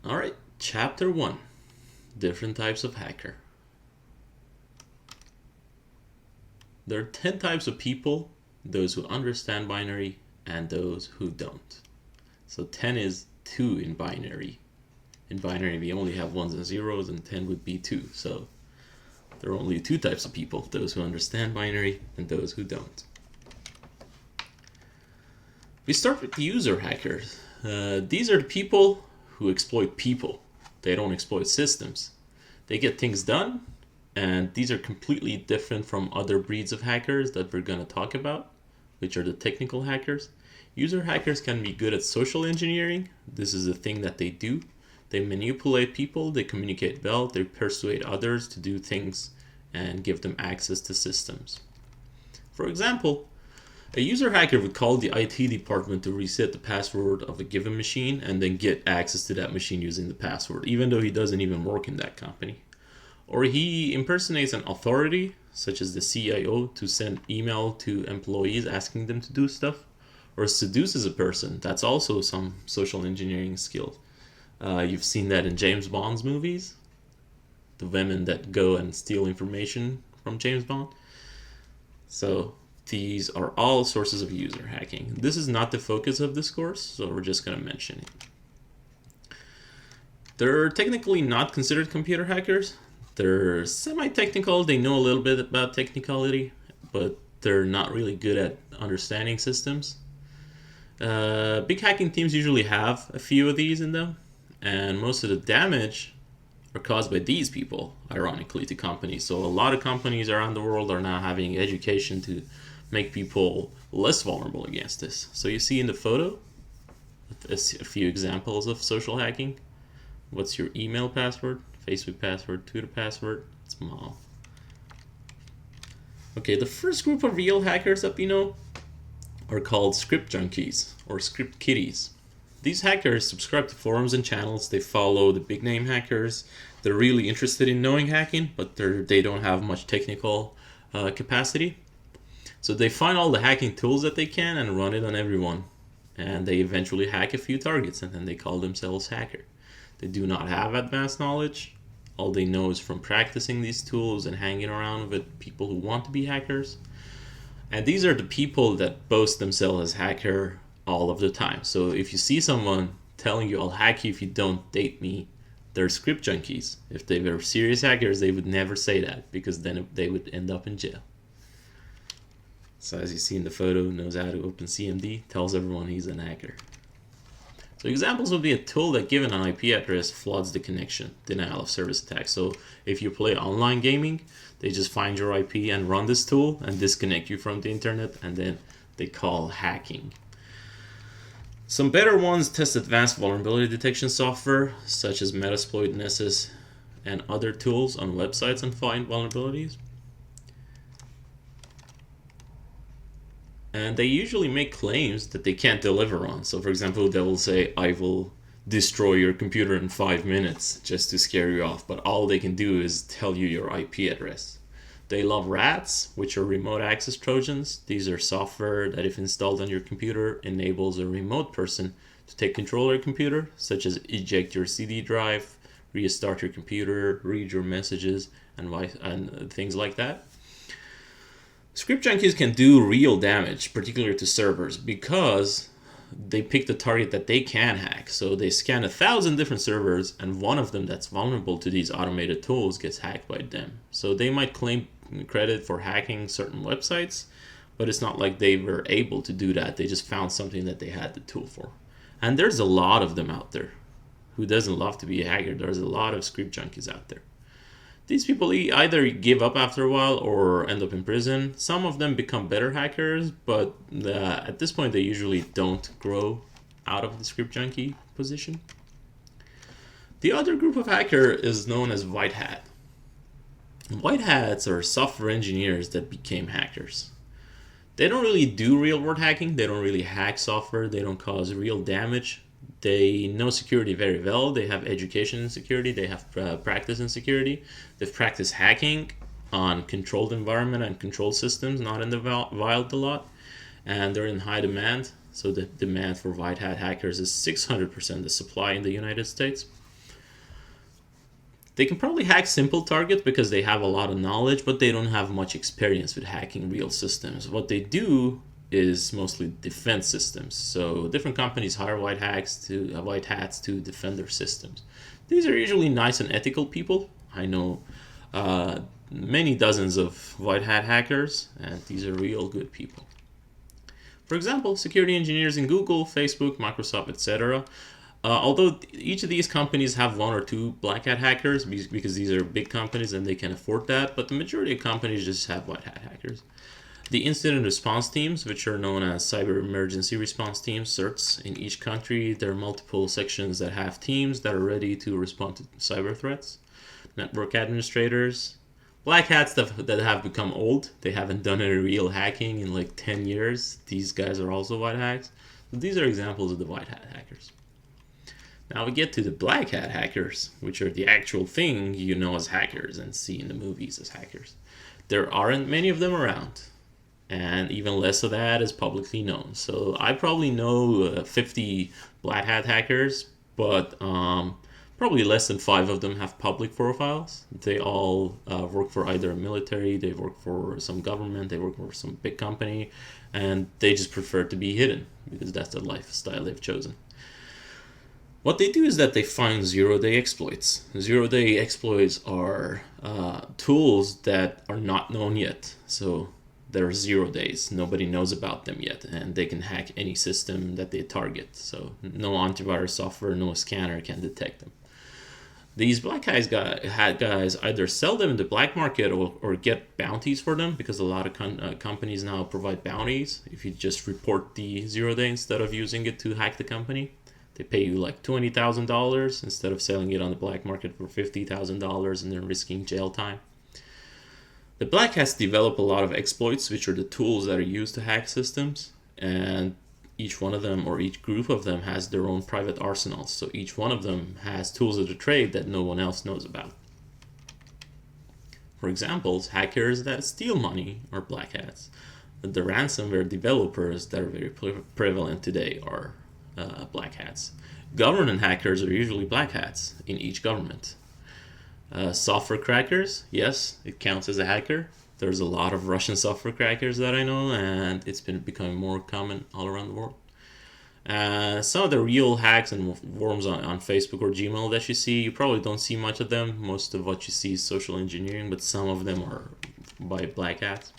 All right, Chapter 1, Different Types of Hacker. There are 10 types of people: those who understand binary and those who don't. So 10 is 2 in binary. In binary, we only have ones and zeros, and 10 would be 2. So there are only 2 types of people: those who understand binary and those who don't. We start with user hackers. These are the people who exploit people. They don't exploit systems. They get things done, and these are completely different from other breeds of hackers that we're going to talk about, which are the technical hackers. User hackers can be good at social engineering. This is a thing that they do. They manipulate people, they communicate well, they persuade others to do things and give them access to systems. For example, a user hacker would call the IT department to reset the password of a given machine and then get access to that machine using the password, even though he doesn't even work in that company. Or he impersonates an authority, such as the CIO, to send email to employees asking them to do stuff. Or seduces a person. That's also some social engineering skill. You've seen that in James Bond's movies. The women that go and steal information from James Bond. So these are all sources of user hacking. This is not the focus of this course, so we're just going to mention it. They're technically not considered computer hackers. They're semi-technical. They know a little bit about technicality, but they're not really good at understanding systems. Big hacking teams usually have a few of these in them, and most of the damage are caused by these people, ironically, to companies. So a lot of companies around the world are now having education to make people less vulnerable against this. So you see in the photo a few examples of social hacking. What's your email password? Facebook password, Twitter password? It's mom. Okay, the first group of real hackers that we know are called script junkies or script kiddies. These hackers subscribe to forums and channels. They follow the big name hackers. They're really interested in knowing hacking, but they don't have much technical capacity. So they find all the hacking tools that they can and run it on everyone. And they eventually hack a few targets, and then they call themselves hacker. They do not have advanced knowledge. All they know is from practicing these tools and hanging around with people who want to be hackers. And these are the people that boast themselves as hacker all of the time. So if you see someone telling you, I'll hack you if you don't date me, they're script junkies. If they were serious hackers, they would never say that, because then they would end up in jail. So as you see in the photo, knows how to open CMD, tells everyone he's an hacker. So examples would be a tool that, given an IP address, floods the connection, denial of service attack. So if you play online gaming, they just find your IP and run this tool and disconnect you from the internet, and then they call hacking. Some better ones test advanced vulnerability detection software, such as Metasploit, Nessus, and other tools on websites and find vulnerabilities. And they usually make claims that they can't deliver on. So for example, they will say, I will destroy your computer in 5 minutes, just to scare you off. But all they can do is tell you your IP address. They love rats, which are remote access trojans. These are software that, if installed on your computer, enables a remote person to take control of your computer, such as eject your CD drive, restart your computer, read your messages, and things like that. Script junkies can do real damage, particularly to servers, because they pick the target that they can hack. So they scan 1,000 different servers, and one of them that's vulnerable to these automated tools gets hacked by them. So they might claim credit for hacking certain websites, but it's not like they were able to do that. They just found something that they had the tool for. And there's a lot of them out there. Who doesn't love to be a hacker? There's a lot of script junkies out there. These people either give up after a while or end up in prison. Some of them become better hackers, but at this point they usually don't grow out of the script junkie position. The other group of hacker is known as white hat. White hats are software engineers that became hackers. They don't really do real world hacking. They don't really hack software. They don't cause real damage. They know security very well. They have education in security. They have practice in security. They've practiced hacking on controlled environment and controlled systems, not in the wild a lot. And they're in high demand. So the demand for white hat hackers is 600% the supply in the United States. They can probably hack simple targets because they have a lot of knowledge, but they don't have much experience with hacking real systems. What they do is mostly defense systems. So different companies hire white hats to defend their systems. These are usually nice and ethical people. I know many dozens of white hat hackers, and these are real good people. For example, security engineers in Google, Facebook, Microsoft, etc. Although each of these companies have one or two black hat hackers because these are big companies and they can afford that, but the majority of companies just have white hat hackers. The incident response teams, which are known as cyber emergency response teams, CERTs, in each country, there are multiple sections that have teams that are ready to respond to cyber threats. Network administrators, black hats that have become old. They haven't done any real hacking in like 10 years. These guys are also white hats. So these are examples of the white hat hackers. Now we get to the black hat hackers, which are the actual thing you know as hackers and see in the movies as hackers. There aren't many of them around, and even less of that is publicly known. So I probably know 50 black hat hackers, but probably less than 5 of them have public profiles. They all work for either a military, they work for some government, they work for some big company, and they just prefer to be hidden because that's the lifestyle they've chosen. What they do is that they find zero-day exploits. Zero-day exploits are tools that are not known yet. So they're 0 days. Nobody knows about them yet, and they can hack any system that they target. So no antivirus software, no scanner can detect them. These black hat guys either sell them in the black market or get bounties for them, because a lot of companies now provide bounties if you just report the 0 day instead of using it to hack the company. They pay you like $20,000 instead of selling it on the black market for $50,000 and then risking jail time. The black hats develop a lot of exploits, which are the tools that are used to hack systems, and each one of them or each group of them has their own private arsenals. So each one of them has tools of the trade that no one else knows about. For example, hackers that steal money are black hats. The ransomware developers that are very prevalent today are black hats. Government hackers are usually black hats in each government. Software crackers, yes, it counts as a hacker. There's a lot of Russian software crackers that I know, and it's been becoming more common all around the world. Some of the real hacks and worms on Facebook or Gmail that you see, you probably don't see much of them. Most of what you see is social engineering, but some of them are by black hats.